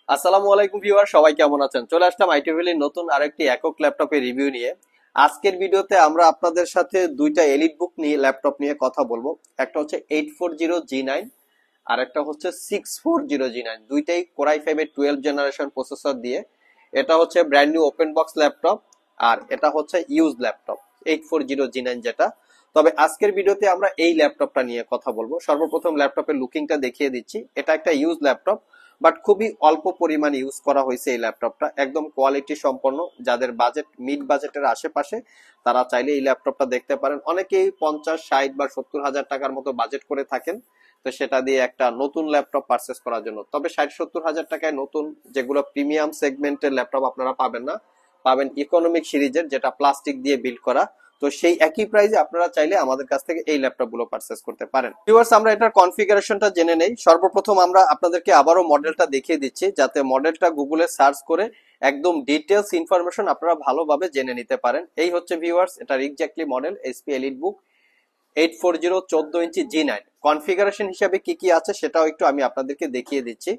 আসসালামু আলাইকুম ভিউয়ার, সবাই কেমন আছেন? চলে আসলাম আইটি ভ্যালির নতুন আরেকটি একক ল্যাপটপের রিভিউ নিয়ে। আজকের ভিডিওতে আমরা আপনাদের সাথে দুইটা এলিট বুক নিয়ে ল্যাপটপ নিয়ে কথা বলবো। একটা হচ্ছে 840G9 আর একটা হচ্ছে 640G9। দুইটাই কোরাই 5 এর 12 জেনারেশন প্রসেসর দিয়ে। এটা হচ্ছে brand new open box laptop আর এটা হচ্ছে ইউজ ল্যাপটপ 840G9 যেটা। তবে আজকের ভিডিওতে আমরা এই ল্যাপটপটা নিয়ে কথা বলবো। সর্বপ্রথম ল্যাপটপের লুকিংটা দেখিয়ে দিচ্ছি। এটা একটা ইউজ ল্যাপটপ, বাট খুবই অল্প পরিমাণ ইউজ করা হয়েছে এই ল্যাপটপটা। একদম কোয়ালিটি সম্পন্ন, যাদের বাজেট মিড বাজেটের আশেপাশে তারা চাইলে এই ল্যাপটপটা দেখতে পারেন। অনেকেই 50, 60 বা 70 হাজার টাকার মতো বাজেট করে থাকেন, তো সেটা দিয়ে একটা নতুন ল্যাপটপ পারচেস করার জন্য। তবে 60-70 হাজার টাকায় নতুন যেগুলো প্রিমিয়াম সেগমেন্টের ল্যাপটপ আপনারা পাবেন না, পাবেন ইকোনমিক সিরিজের, যেটা প্লাস্টিক দিয়ে বিল্ড করা। তো সেই একই প্রাইসে আপনারা চাইলে আমাদের কাছ থেকে এই ল্যাপটপ গুলো পারচেস করতে পারেন। ভিউয়ার্স, আমরা এটার কনফিগারেশনটা জেনে নেই। সর্বপ্রথম আমরা আপনাদেরকে আবারও মডেলটা দেখিয়ে দিচ্ছি, যাতে মডেলটা গুগলে সার্চ করে একদম ডিটেলস ইনফরমেশন আপনারা ভালোভাবে জেনে নিতে পারেন। এই হচ্ছে ভিউয়ার্স এটার এক্স্যাক্টলি মডেল, এসপি এলিট বুক 840 14 ইঞ্চি G9। কনফিগারেশন হিসাবে কি কি আছে সেটাও একটু আমি আপনাদেরকে দেখিয়ে দিচ্ছি।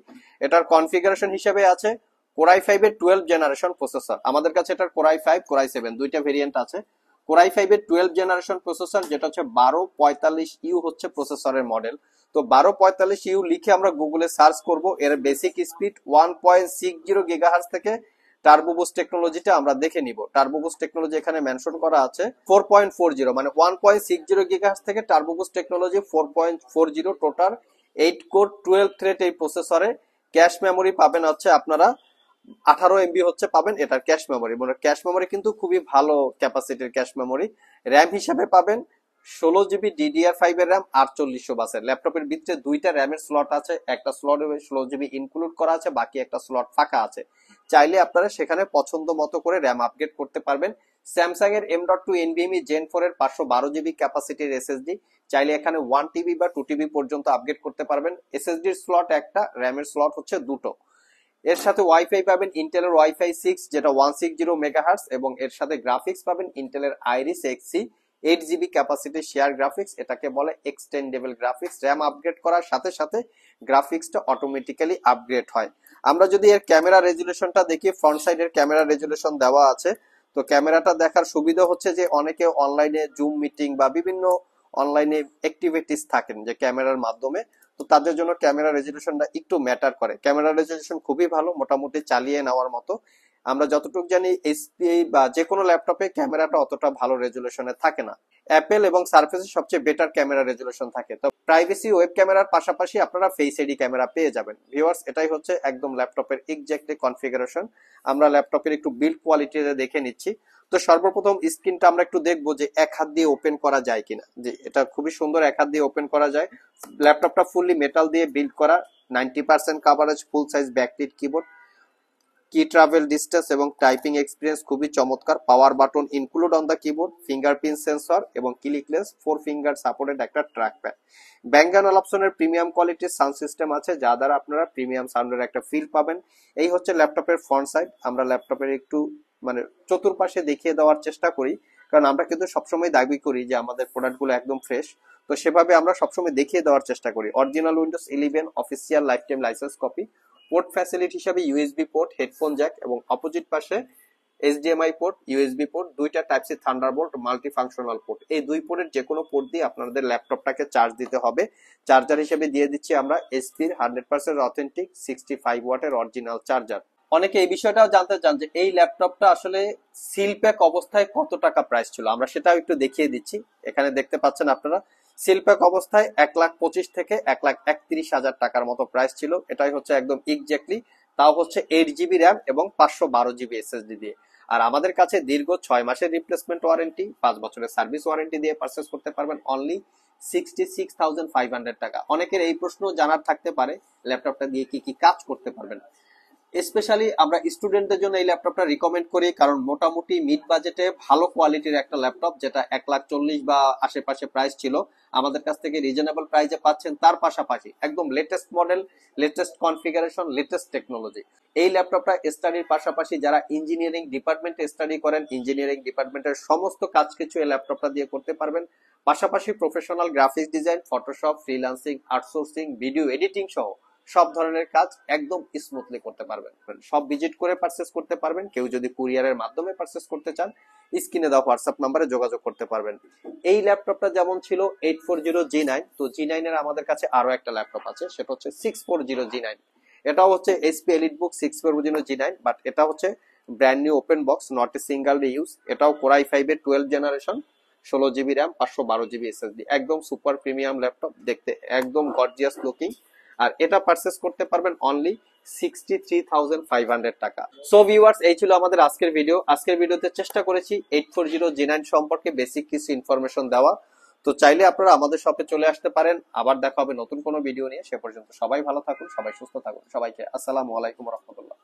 এটার কনফিগারেশন হিসাবে আছে কোরাই 5 এর 12 জেনারেশন প্রসেসর। আমাদের কাছে এটার কোরাই 5 কোরাই 7 দুইটা ভেরিয়েন্ট আছে। কোরাই 5 এর 12 জেনারেশন প্রসেসর, যেটা হচ্ছে 1245U হচ্ছে প্রসেসরের মডেল। তো 1245U লিখে আমরা গুগলে সার্চ করব। এর বেসিক স্পিড 1.60 গিগাহার্জ থেকে টার্বো বুস্ট টেকনোলজিটা আমরা দেখে নিব। টার্বো বুস্ট টেকনোলজি এখানে মেনশন করা আছে 4.40, মানে 1.60 গিগাহার্জ থেকে turbo boost technology 4.40 total 8 core 12 thread এই প্রসেসরে। ক্যাশ মেমোরি পাবেন হচ্ছে আপনারা 18 MB হচ্ছে পাবেন এটার ক্যাশ মেমোরি। মানে ক্যাশ মেমোরি কিন্তু খুবই ভালো ক্যাপাসিটির ক্যাশ মেমোরি। র্যাম হিসাবে পাবেন 16 GB DDR5 এর র্যাম 4800 বাসের। ল্যাপটপের ভিতরে দুইটা র্যামের স্লট আছে, একটা স্লটে 16 GB ইনক্লুড করা আছে, বাকি একটা স্লট ফাঁকা আছে। চাইলে আপনারা সেখানে পছন্দ মতো করে র্যাম আপগ্রেড করতে পারবেন। স্যামসাং এর M.2 NVMe Gen 4 এর 512 GB ক্যাপাসিটির এসএসডি, চাইলে এখানে 1 TB বা 2 TB পর্যন্ত আপগ্রেড করতে পারবেন। এসএসডির স্লট একটা, র্যামের স্লট হচ্ছে দুটো। এর সাথে ওয়াইফাই পাবেন ইন্টেলের ওয়াইফাই 6, যেটা 160 মেগাহার্টজ, এবং এর সাথে গ্রাফিক্স পাবেন ইন্টেলের Iris Xe 8 GB capacity share graphics. এটাকে বলে এক্সটেন্ডেবল গ্রাফিক্স। র্যাম আপগ্রেড করার সাথে সাথে গ্রাফিক্সটা অটোমেটিক্যালি আপগ্রেড হয়। আমরা যদি এর ক্যামেরা রেজুলেশনটা দেখি, ফ্রন্ট সাইডের ক্যামেরা রেজুলেশন দেওয়া আছে। তো ক্যামেরাটা দেখার সুবিধা হচ্ছে যে অনেকে অনলাইনে জুম মিটিং বা বিভিন্ন অনলাইনে অ্যাক্টিভিটিস থাকেন যে ক্যামেরার মাধ্যমে, তো তাদের জন্য ক্যামেরা রেজুলেশনটা একটু ম্যাটার করে। ক্যামেরা রেজুলেশন খুবই ভালো, মোটামুটি চালিয়ে নেওয়ার মতো। আমরা যতটুকু জানি এসপি বা যে কোনো ল্যাপটপে ক্যামেরাটা অতটা ভালো রেজুলেশনে থাকে না। অ্যাপেল এবং সারফেসে সবচেয়ে বেটার ক্যামেরা রেজুলেশন থাকে। তো প্রাইভেসি ওয়েব ক্যামেরার পাশাপাশি আপনারা ফেস আইডি ক্যামেরা পেয়ে যাবেন। ভিউয়ার্স, এটাই হচ্ছে একদম ল্যাপটপের এক্স্যাক্টলি কনফিগারেশন। আমরা ল্যাপটপের একটু বিল্ড কোয়ালিটিতে দেখে নিচ্ছি। তো সর্বপ্রথম স্ক্রিনটা আমরা একটু দেখবো যে এক হাত দিয়ে ওপেন করা যায় কিনা। যে এটা খুবই সুন্দর, এক হাত দিয়ে ওপেন করা যায়। ল্যাপটপটা ফুললি মেটাল দিয়ে বিল্ড করা, 90% coverage, full size backlit keyboard, key travel distance এবং টাইপিং এক্সপিরিয়েন্স খুবই চমৎকার। Power button include on the keyboard, fingerprint sensor এবং ক্লিকলেস 4 ফিঙ্গার সাপোর্টেড একটা ট্র্যাক প্যাড। ব্যাং অ্যান্ড অলাপসনের প্রিমিয়াম কোয়ালিটির সাউন্ড সিস্টেম আছে, যা দ্বারা আপনারা প্রিমিয়াম সাউন্ডের একটা ফিল পাবেন। এই হচ্ছে ল্যাপটপের ফ্রন্ট সাইড। আমরা ল্যাপটপের একটু মানে চতুর্পাশে দেখিয়ে দেওয়ার চেষ্টা করি, কারণ আমরা কিন্তু সবসময় দাবি করি যে আমাদের প্রোডাক্টগুলো একদম ফ্রেশ। তো সেভাবে আমরা সবসময় দেখিয়ে দেওয়ার চেষ্টা করি। Original Windows 11 official lifetime licence copy. Port facility হিসাবে ইউএসবি পোর্ট, হেডফোন জ্যাক এবং অপোজিট পাশে এইচডিএমআই পোর্ট, ইউএসবি পোর্ট, দুইটা type C Thunderbolt multifunctional port. এই দুই পোর্টের যে কোনো পোর্ট দিয়ে আপনাদের ল্যাপটপটাকে চার্জ দিতে হবে। চার্জার হিসেবে দিয়ে দিচ্ছি আমরা এসপির 100% অথেন্টিক 65 ওয়াটের অরিজিনাল চার্জার। অনেকে এই বিষয়টাও জানতে চান যে এই ল্যাপটপটা আসলে সিল প্যাক অবস্থায় কত টাকা প্রাইস ছিল। আমরা সেটাও একটু দেখিয়ে দিচ্ছি। এখানে দেখতে পাচ্ছেন আপনারা সিল প্যাক অবস্থায় 1,25,000 থেকে 1,31,000 টাকার মতো প্রাইস ছিল। এটাই হচ্ছে একদম এক্স্যাক্টলি, তাও হচ্ছে 8 GB র্যাম এবং 512 GB এসএসডি দিয়ে। আর আমাদের কাছে দীর্ঘ 6 মাসের রিপ্লেসমেন্ট ওয়ারেন্টি, 5 বছরের সার্ভিস ওয়ারেন্টি দিয়ে পারচেস করতে পারবেন অনলি 66,500 টাকা। অনেকের এই প্রশ্ন জানার থাকতে পারে ল্যাপটপটা দিয়ে কি কি কাজ করতে পারবেন। স্পেশালি আমরা স্টুডেন্টদের জন্য এই ল্যাপটপটা রিকমেন্ড করি, কারণ মোটামুটি মিড বাজেটে ভালো কোয়ালিটির একটা ল্যাপটপ, যেটা 1,40,000 বা আশেপাশে প্রাইস ছিল, আমাদের কাছ থেকে রিজনেবল প্রাইসে পাচ্ছেন। তার পাশাপাশি একদম latest model, latest configuration, latest technology. এই ল্যাপটপটা স্টাডির পাশাপাশি যারা ইঞ্জিনিয়ারিং ডিপার্টমেন্টে স্টাডি করেন, ইঞ্জিনিয়ারিং ডিপার্টমেন্টের সমস্ত কাজ কিছু এই ল্যাপটপটা দিয়ে করতে পারবেন। পাশাপাশি professional graphics design, Photoshop, freelancing, outsourcing, video editing সহ সব ধরনের কাজ একদম স্মুথলি করতে পারবেন। সব ভিজিট করে পারচেস করতে পারবেন। কেউ যদি কুরিয়ারের মাধ্যমে পারচেস করতে চান স্ক্রিনে দেওয়া হোয়াটসঅ্যাপ নাম্বারে যোগাযোগ করতে পারবেন। এই ল্যাপটপটা যেমন ছিল 840G9, তো G9 এর আমাদের কাছে আরো একটা ল্যাপটপ আছে, সেটা হচ্ছে 640G9। এটাও হচ্ছে এইচপি এলিটবুক 640G9, বাট এটা হচ্ছে brand new open box, not a single use. এটাও কোর i5 এর 12 generation, 16GB RAM, 512GB SSD, একদম সুপার প্রিমিয়াম ল্যাপটপ, দেখতে একদম গর্জিয়াস লুকিং। আর এটা পারচেস করতে পারবেন অনলি 63,500 টাকা। সো ভিউয়ার্স, এই ছিল আমাদের আজকের ভিডিও। আজকের ভিডিওতে চেষ্টা করেছি 840G9 সম্পর্কে বেসিক কিছু ইনফরমেশন দেওয়া। তো চাইলে আপনারা আমাদের শপে চলে আসতে পারেন। আবার দেখা হবে নতুন কোনো ভিডিও নিয়ে। সে পর্যন্ত সবাই ভালো থাকুন, সবাই সুস্থ থাকুন। সবাইকে আসসালামু আলাইকুম রহমতুল্লাহ।